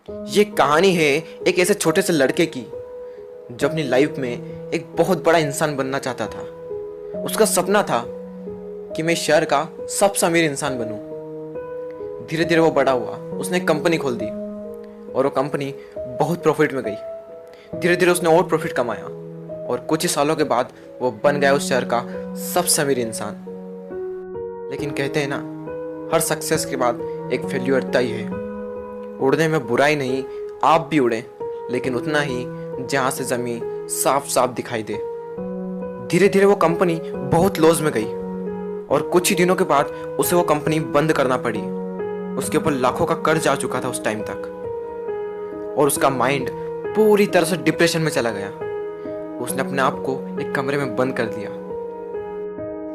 ये कहानी है एक ऐसे छोटे से लड़के की जो अपनी लाइफ में एक बहुत बड़ा इंसान बनना चाहता था। उसका सपना था कि मैं शहर का सबसे अमीर इंसान बनूं। धीरे धीरे वो बड़ा हुआ, उसने एक कंपनी खोल दी और वो कंपनी बहुत प्रॉफिट में गई। धीरे धीरे उसने और प्रॉफिट कमाया और कुछ ही सालों के बाद वो बन गया उस शहर का सबसे अमीर इंसान। लेकिन कहते हैं ना, हर सक्सेस के बाद एक फेल्यूर तय है। उड़ने में बुराई नहीं, आप भी उड़े, लेकिन उतना ही जहां से जमीन साफ साफ दिखाई दे। धीरे धीरे वो कंपनी बहुत लॉस में गई और कुछ ही दिनों के बाद उसे वो कंपनी बंद करना पड़ी। उसके ऊपर लाखों का कर्ज आ चुका था उस टाइम तक और उसका माइंड पूरी तरह से डिप्रेशन में चला गया। उसने अपने आप को एक कमरे में बंद कर दिया।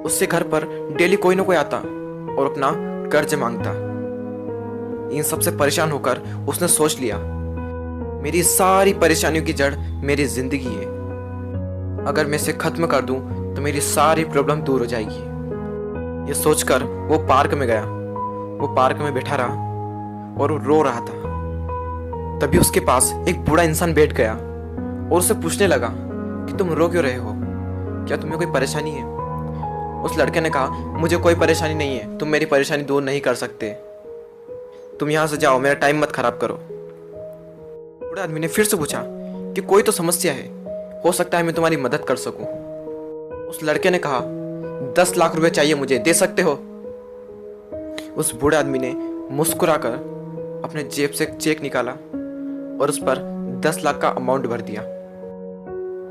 उससे घर पर डेली कोई ना कोई आता और अपना कर्ज मांगता। इन सबसे परेशान होकर उसने सोच लिया, मेरी सारी परेशानियों की जड़ मेरी जिंदगी है। अगर मैं इसे खत्म कर दूं तो मेरी सारी प्रॉब्लम दूर हो जाएगी। ये सोचकर वो पार्क में गया। वो पार्क में बैठा रहा और वो रो रहा था। तभी उसके पास एक बूढ़ा इंसान बैठ गया और उससे पूछने लगा कि तुम रो क्यों रहे हो, क्या तुम्हें कोई परेशानी है? उस लड़के ने कहा, मुझे कोई परेशानी नहीं है, तुम मेरी परेशानी दूर नहीं कर सकते, तुम यहां से जाओ, मेरा टाइम मत खराब करो। बूढ़े आदमी ने फिर से पूछा कि कोई तो समस्या है, हो सकता है मैं तुम्हारी मदद कर सकूं। उस लड़के ने कहा, 10 लाख रुपए चाहिए मुझे, दे सकते हो? उस बूढ़े आदमी ने मुस्कुराकर अपने जेब से एक चेक निकाला और उस पर 10 लाख का अमाउंट भर दिया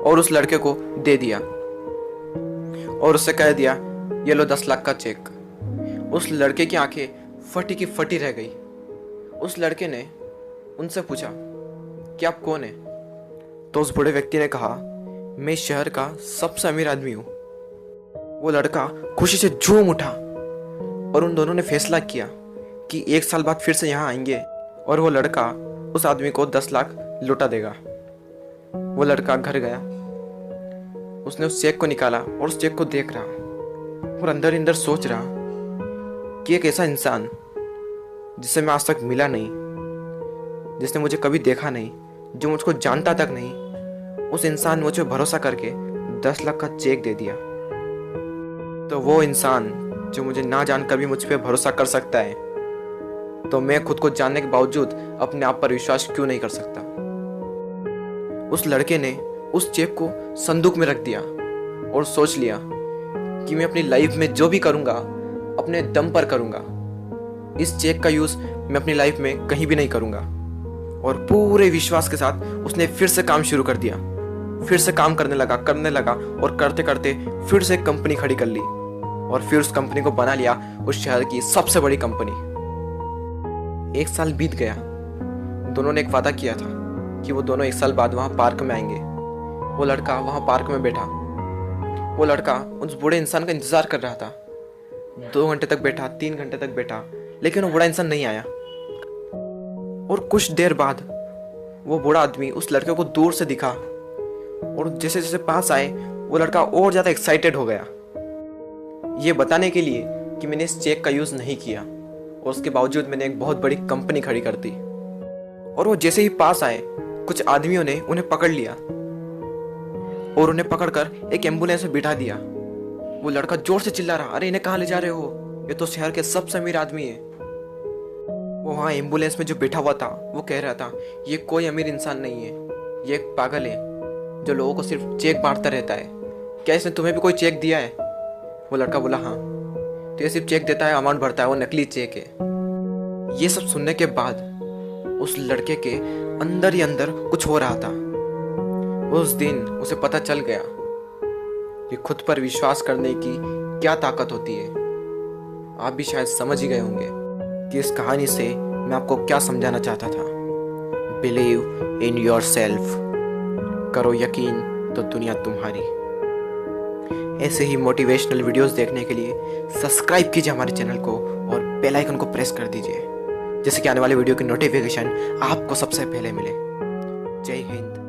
और उस लड़के को दे दिया और उससे कह दिया, ये लो 10 लाख का चेक। उस लड़के की आंखें फटी की फटी रह गई। उस लड़के ने उनसे पूछा कि आप कौन है? तो उस बूढ़े व्यक्ति ने कहा, मैं शहर का सबसे अमीर आदमी हूं। वो लड़का खुशी से झूम उठा और उन दोनों ने फैसला किया कि 1 साल बाद फिर से यहाँ आएंगे और वो लड़का उस आदमी को 10 लाख लौटा देगा। वो लड़का घर गया, उसने उस चेक को निकाला और उस चेक को देख रहा और अंदर अंदर सोच रहा कि एक ऐसा इंसान जिससे मैं आज तक मिला नहीं, जिसने मुझे कभी देखा नहीं, जो मुझको जानता तक नहीं, उस इंसान ने मुझे भरोसा करके 10 लाख का चेक दे दिया। तो वो इंसान जो मुझे ना जानकर भी मुझ पर भरोसा कर सकता है, तो मैं खुद को जानने के बावजूद अपने आप पर विश्वास क्यों नहीं कर सकता? उस लड़के ने उस चेक को संदूक में रख दिया और सोच लिया कि मैं अपनी लाइफ में जो भी करूंगा अपने दम पर करूंगा। इस चेक का यूज मैं अपनी लाइफ में कहीं भी नहीं करूंगा। और पूरे विश्वास के साथ उसने फिर से काम शुरू कर दिया। फिर से काम करने लगा और करते करते फिर से एक कंपनी खड़ी कर ली और फिर उस कंपनी को बना लिया उस शहर की सबसे बड़ी कंपनी। 1 साल बीत गया। दोनों ने एक वादा किया था कि वो दोनों 1 साल बाद वहां पार्क में आएंगे। वो लड़का वहां पार्क में बैठा। वो लड़का उस बूढ़े इंसान का इंतजार कर रहा था। 2 घंटे तक बैठा, 3 घंटे तक बैठा, लेकिन वो बूढ़ा इंसान नहीं आया। और कुछ देर बाद वो बूढ़ा आदमी उस लड़के को दूर से दिखा और जैसे जैसे पास आए वो लड़का और ज्यादा एक्साइटेड हो गया, ये बताने के लिए कि मैंने इस चेक का यूज नहीं किया और उसके बावजूद मैंने एक बहुत बड़ी कंपनी खड़ी कर दी। और वो जैसे ही पास आए, कुछ आदमियों ने उन्हें पकड़ लिया और उन्हें पकड़कर एक एम्बुलेंस में बिठा दिया। वो लड़का जोर से चिल्ला रहा, अरे इन्हें कहाँ ले जा रहे हो, ये तो शहर के सबसे अमीर आदमी है। वो वहाँ एम्बुलेंस में जो बैठा हुआ था वो कह रहा था, ये कोई अमीर इंसान नहीं है, ये एक पागल है जो लोगों को सिर्फ चेक बांटता रहता है। क्या इसने तुम्हें भी कोई चेक दिया है? वो लड़का बोला, हाँ। तो ये सिर्फ चेक देता है, अमाउंट भरता है, वो नकली चेक है। ये सब सुनने के बाद उस लड़के के अंदर ही अंदर कुछ हो रहा था। उस दिन उसे पता चल गया कि खुद पर विश्वास करने की क्या ताकत होती है। आप भी शायद समझ ही गए होंगे कि इस कहानी से मैं आपको क्या समझाना चाहता था। बिलीव इन योर सेल्फ, करो यकीन तो दुनिया तुम्हारी। ऐसे ही मोटिवेशनल वीडियोस देखने के लिए सब्सक्राइब कीजिए हमारे चैनल को और बेल आइकन को प्रेस कर दीजिए, जिससे कि आने वाले वीडियो की नोटिफिकेशन आपको सबसे पहले मिले। जय हिंद।